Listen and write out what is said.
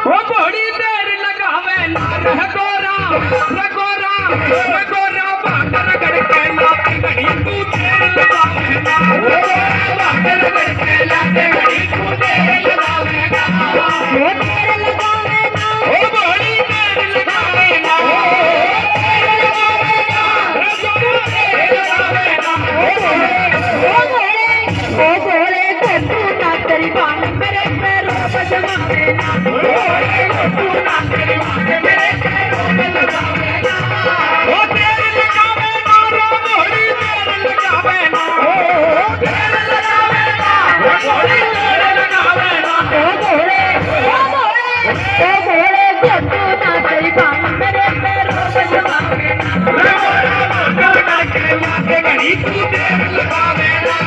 वो बड़ी देर लगावे ना रघोरा रघोरा रघोरा बाटर करके लाते घड़ी तू देर लगावे ना बाटर करके लाते घड़ी तू देर लगावे ना वो देर लगावे ना वो बड़ी देर लगावे ना देर लगावे ना देर लगावे ना ओ घोड़े तू ना तेरी बात मेरे पैरों पर जमावे ना तू ना तेरी बात मेरे पैरों पर जमावे ना ओ देर लगावे ना रो घोड़ी देर लगावे ना देर लगावे ना वो घोड़ी देर लगावे ना ओ घोड़े तू ना तेरी बात मेरे पैरों पर जमावे ना करके घड़ी तू देर लगावे ना